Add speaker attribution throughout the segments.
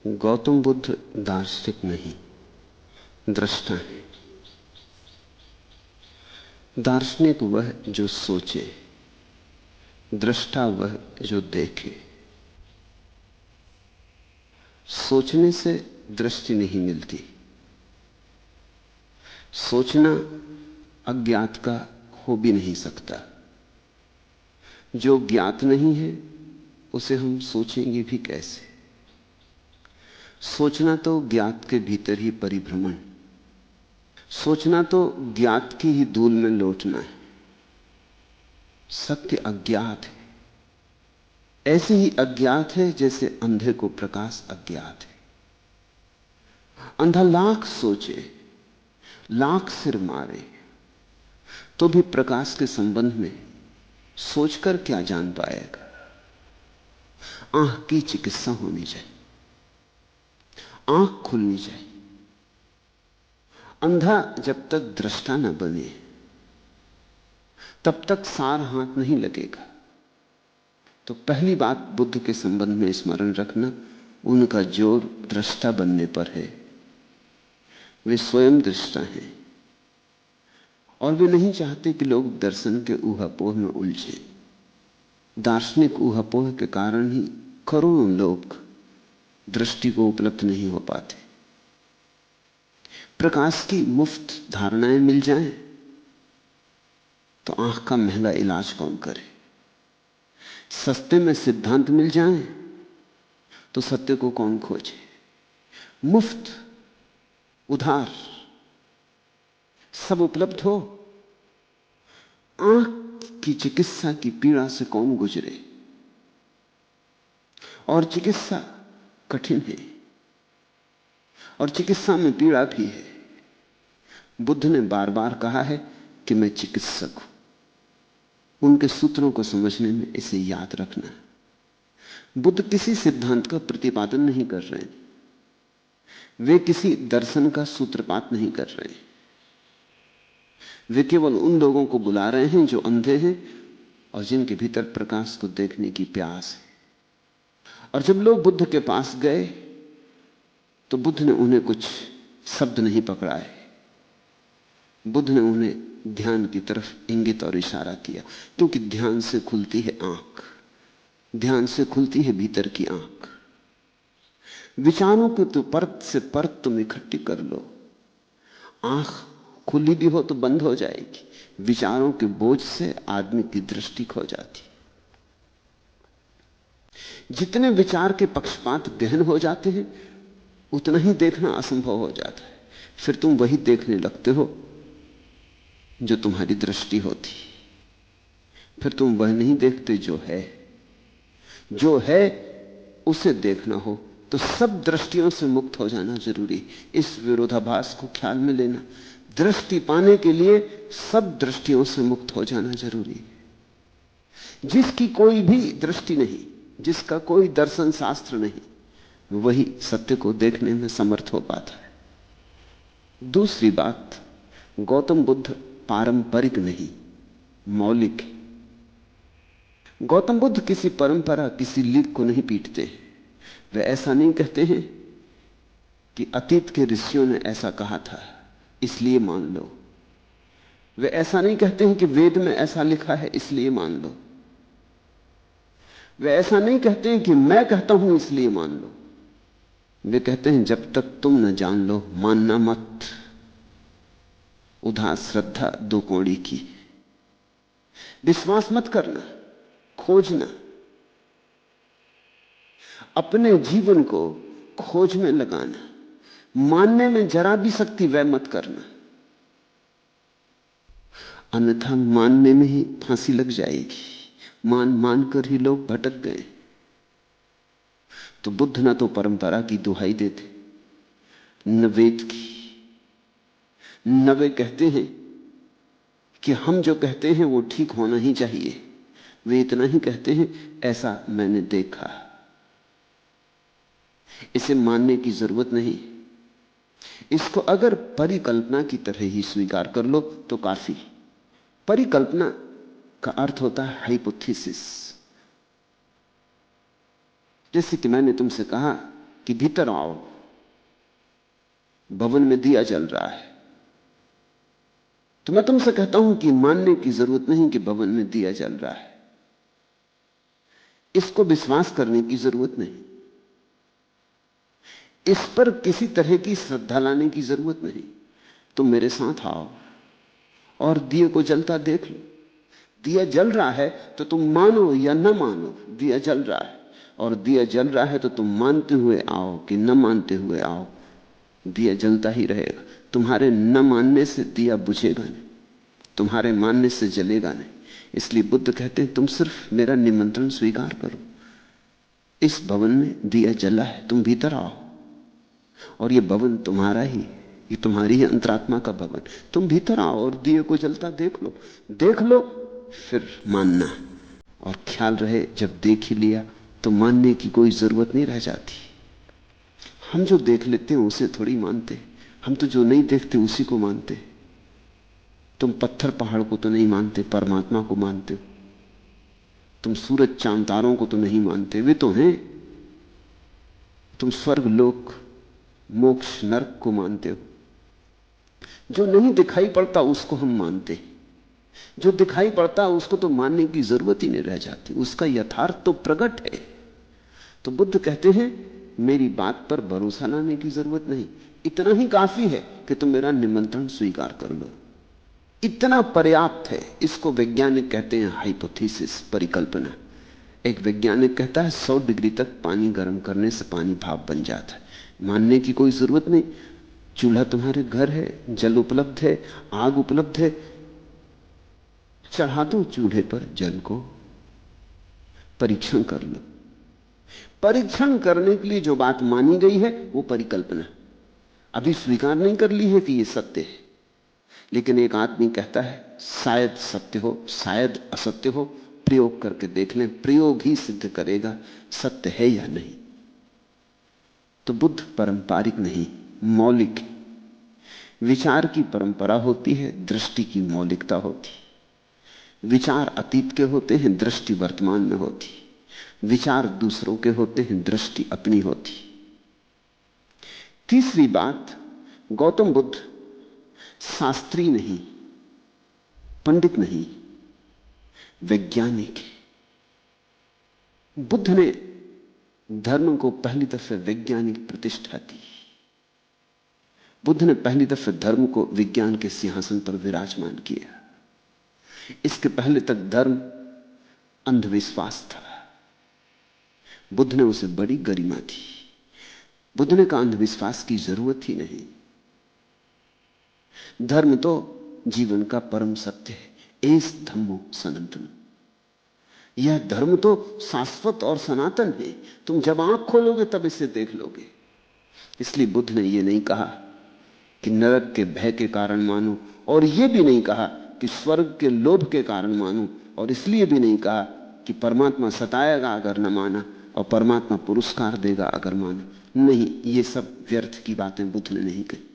Speaker 1: गौतम बुद्ध दार्शनिक नहीं, दृष्टा है। दार्शनिक वह जो सोचे, दृष्टा वह जो देखे। सोचने से दृष्टि नहीं मिलती। सोचना अज्ञात का हो भी नहीं सकता। जो ज्ञात नहीं है उसे हम सोचेंगे भी कैसे? सोचना तो ज्ञात के भीतर ही परिभ्रमण, सोचना तो ज्ञात की ही धूल में लौटना है। सत्य अज्ञात है, ऐसे ही अज्ञात है जैसे अंधे को प्रकाश अज्ञात है। अंधा लाख सोचे, लाख सिर मारे, तो भी प्रकाश के संबंध में सोचकर क्या जान पाएगा? आंख की चिकित्सा होनी चाहिए, आंख खुलनी चाहिए। अंधा जब तक दृष्टा न बने तब तक सार हाथ नहीं लगेगा। तो पहली बात बुद्ध के संबंध में स्मरण रखना, उनका जोर दृष्टा बनने पर है। वे स्वयं दृष्टा हैं और वे नहीं चाहते कि लोग दर्शन के ऊहापोह में उलझे। दार्शनिक ऊहापोह के कारण ही करोड़ों लोग दृष्टि को उपलब्ध नहीं हो पाते। प्रकाश की मुफ्त धारणाएं मिल जाएं तो आंख का महंगा इलाज कौन करे? सस्ते में सिद्धांत मिल जाएं तो सत्य को कौन खोजे? मुफ्त, उधार सब उपलब्ध हो, आंख की चिकित्सा की पीड़ा से कौन गुजरे? और चिकित्सा कठिन है और चिकित्सा में पीड़ा भी है। बुद्ध ने बार बार कहा है कि मैं चिकित्सक हूं। उनके सूत्रों को समझने में इसे याद रखना है। बुद्ध किसी सिद्धांत का प्रतिपादन नहीं कर रहे हैं, वे किसी दर्शन का सूत्रपात नहीं कर रहे हैं। वे केवल उन लोगों को बुला रहे हैं जो अंधे हैं और जिनके भीतर प्रकाश को देखने की प्यास है। और जब लोग बुद्ध के पास गए तो बुद्ध ने उन्हें कुछ शब्द नहीं पकड़ाए। बुद्ध ने उन्हें ध्यान की तरफ इंगित और इशारा किया, क्योंकि ध्यान से खुलती है आंख, ध्यान से खुलती है भीतर की आंख। विचारों के तो परत से परत तुम इकट्ठी कर लो, आंख खुली भी हो तो बंद हो जाएगी। विचारों के बोझ से आदमी की दृष्टि खो जाती। जितने विचार के पक्षपात गहन हो जाते हैं उतना ही देखना असंभव हो जाता है। फिर तुम वही देखने लगते हो जो तुम्हारी दृष्टि होती, फिर तुम वह नहीं देखते जो है। जो है उसे देखना हो तो सब दृष्टियों से मुक्त हो जाना जरूरी। इस विरोधाभास को ख्याल में लेना, दृष्टि पाने के लिए सब दृष्टियों से मुक्त हो जाना जरूरी। जिसकी कोई भी दृष्टि नहीं, जिसका कोई दर्शन शास्त्र नहीं, वही सत्य को देखने में समर्थ हो पाता है। दूसरी बात, गौतम बुद्ध पारंपरिक नहीं, मौलिक है। गौतम बुद्ध किसी परंपरा, किसी लीक को नहीं पीटते। वे ऐसा नहीं कहते हैं कि अतीत के ऋषियों ने ऐसा कहा था इसलिए मान लो। वे ऐसा नहीं कहते हैं कि वेद में ऐसा लिखा है इसलिए मान लो। वे ऐसा नहीं कहते हैं कि मैं कहता हूं इसलिए मान लो। वे कहते हैं जब तक तुम न जान लो मानना मत। उदास श्रद्धा दो कौड़ी की। विश्वास मत करना, खोजना। अपने जीवन को खोज में लगाना, मानने में जरा भी शक्ति व्यय मत करना, अन्यथा मानने में ही फांसी लग जाएगी। मान मानकर ही लोग भटक गए। तो बुद्ध न तो परंपरा की दुहाई देते, न वेद की। न वे कहते हैं कि हम जो कहते हैं वो ठीक होना ही चाहिए। वे इतना ही कहते हैं ऐसा मैंने देखा, इसे मानने की जरूरत नहीं। इसको अगर परिकल्पना की तरह ही स्वीकार कर लो तो काफी। परिकल्पना का अर्थ होता है हाइपोथेसिस। जैसे कि मैंने तुमसे कहा कि भीतर आओ, भवन में दिया जल रहा है। तो मैं तुमसे कहता हूं कि मानने की जरूरत नहीं कि भवन में दिया जल रहा है, इसको विश्वास करने की जरूरत नहीं, इस पर किसी तरह की श्रद्धा लाने की जरूरत नहीं। तुम मेरे साथ आओ और दिए को जलता देख लो। दिया जल रहा है तो तुम मानो या न मानो, दिया जल रहा है, और दिया जल रहा है तो तुम मानते हुए आओ कि न मानते हुए आओ, दिया जलता ही रहेगा। तुम्हारे न मानने से दिया बुझेगा नहीं, तुम्हारे मानने से जलेगा नहीं। इसलिए बुद्ध कहते हैं तुम सिर्फ मेरा निमंत्रण स्वीकार करो। इस भवन में दिया जला है, तुम भीतर आओ, और ये भवन तुम्हारा ही, ये तुम्हारी ही अंतरात्मा का भवन। तुम भीतर आओ और दिए को जलता देख लो। देख लो फिर मानना, और ख्याल रहे जब देख ही लिया तो मानने की कोई जरूरत नहीं रह जाती। हम जो देख लेते हैं उसे थोड़ी मानते, हम तो जो नहीं देखते उसी को मानते। तुम पत्थर पहाड़ को तो नहीं मानते, परमात्मा को मानते हो। तुम सूरज चांद तारों को तो नहीं मानते, वे तो हैं। तुम स्वर्ग लोक मोक्ष नरक को मानते हो। जो नहीं दिखाई पड़ता उसको हम मानते, जो दिखाई पड़ता उसको तो मानने की जरूरत ही नहीं रह जाती, उसका यथार्थ तो प्रकट है। तो बुद्ध कहते हैं मेरी बात पर भरोसा लाने की जरूरत नहीं, इतना ही काफी है कि तुम मेरा निमंत्रण स्वीकार कर लो, इतना पर्याप्त है। इसको वैज्ञानिक कहते हैं हाइपोथेसिस, परिकल्पना। एक वैज्ञानिक कहता है 100 डिग्री तक पानी गर्म करने से पानी भाप बन जाता है, मानने की कोई जरूरत नहीं। चूल्हा तुम्हारे घर है, जल उपलब्ध है, आग उपलब्ध है, चढ़ा दो चूल्हे पर जल को, परीक्षण कर लो। परीक्षण करने के लिए जो बात मानी गई है वो परिकल्पना, अभी स्वीकार नहीं कर ली है कि ये सत्य है। लेकिन एक आदमी कहता है शायद सत्य हो, शायद असत्य हो, प्रयोग करके देख लें, प्रयोग ही सिद्ध करेगा सत्य है या नहीं। तो बुद्ध पारंपरिक नहीं, मौलिक। विचार की परंपरा होती है, दृष्टि की मौलिकता होती है। विचार अतीत के होते हैं, दृष्टि वर्तमान में होती। विचार दूसरों के होते हैं, दृष्टि अपनी होती। तीसरी बात, गौतम बुद्ध शास्त्री नहीं, पंडित नहीं, वैज्ञानिक है। बुद्ध ने धर्म को पहली दफे वैज्ञानिक प्रतिष्ठा दी। बुद्ध ने पहली दफे धर्म को विज्ञान के सिंहासन पर विराजमान किया। इसके पहले तक धर्म अंधविश्वास था, बुद्ध ने उसे बड़ी गरिमा दी। बुद्ध ने कहा अंधविश्वास की जरूरत ही नहीं, धर्म तो जीवन का परम सत्य है। एस धम्मो सनातन, यह धर्म तो शाश्वत और सनातन है, तुम जब आंख खोलोगे तब इसे देख लोगे। इसलिए बुद्ध ने यह नहीं कहा कि नरक के भय के कारण मानो, और यह भी नहीं कहा कि स्वर्ग के लोभ के कारण मानो, और इसलिए भी नहीं कहा कि परमात्मा सताएगा अगर न माना और परमात्मा पुरस्कार देगा अगर माना। नहीं, ये सब व्यर्थ की बातें बुद्ध ने नहीं कही।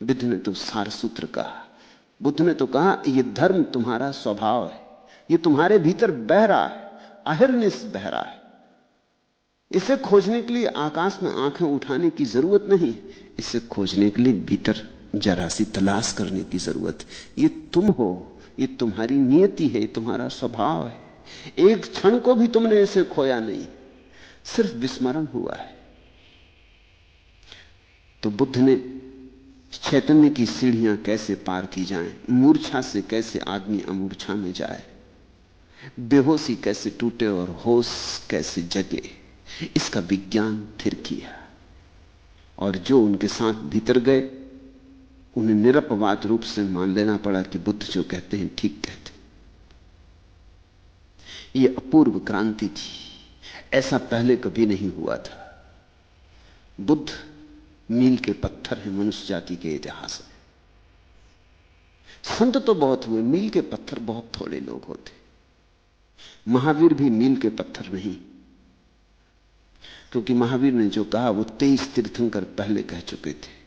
Speaker 1: बुद्ध ने तो सार सूत्र कहा। बुद्ध ने तो कहा यह धर्म तुम्हारा स्वभाव है, ये तुम्हारे भीतर बह रहा है, अहिर्निश बह रहा है। इसे खोजने के लिए आकाश में आंखें उठाने की जरूरत नहीं, इसे खोजने के लिए भीतर जरा सी तलाश करने की जरूरत है। ये तुम हो, ये तुम्हारी नियति है, ये तुम्हारा स्वभाव है। एक क्षण को भी तुमने इसे खोया नहीं, सिर्फ विस्मरण हुआ है। तो बुद्ध ने चैतन्य की सीढ़ियां कैसे पार की जाएं, मूर्छा से कैसे आदमी अमूर्छा में जाए, बेहोशी कैसे टूटे और होश कैसे जगे, इसका विज्ञान फिर किया। और जो उनके साथ भीतर गए उन्हें निरपवाद रूप से मान लेना पड़ा कि बुद्ध जो कहते हैं ठीक कहते। यह अपूर्व क्रांति थी, ऐसा पहले कभी नहीं हुआ था। बुद्ध मील के पत्थर है मनुष्य जाति के इतिहास में। संत तो बहुत हुए, मील के पत्थर बहुत थोड़े लोग होते। महावीर भी मील के पत्थर नहीं, क्योंकि महावीर ने जो कहा वो 23 तीर्थंकर पहले कह चुके थे।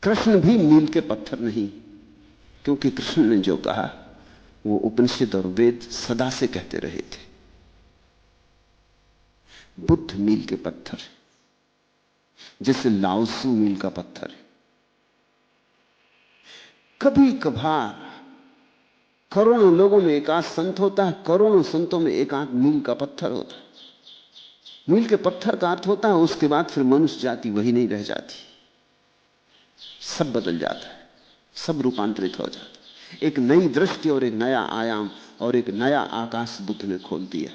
Speaker 1: कृष्ण भी मील के पत्थर नहीं, क्योंकि कृष्ण ने जो कहा वो उपनिषद और वेद सदा से कहते रहे थे। बुद्ध मील के पत्थर है, जैसे लाओसू मील का पत्थर है। कभी कभार करोड़ों लोगों में एक आध संत होता है, करोड़ों संतों में एक आध मील का पत्थर होता है। मील के पत्थर का अर्थ होता है उसके बाद फिर मनुष्य जाति वही नहीं रह जाती, सब बदल जाता है, सब रूपांतरित हो जाता है। एक नई दृष्टि और एक नया आयाम और एक नया आकाश बुद्ध ने खोल दिया।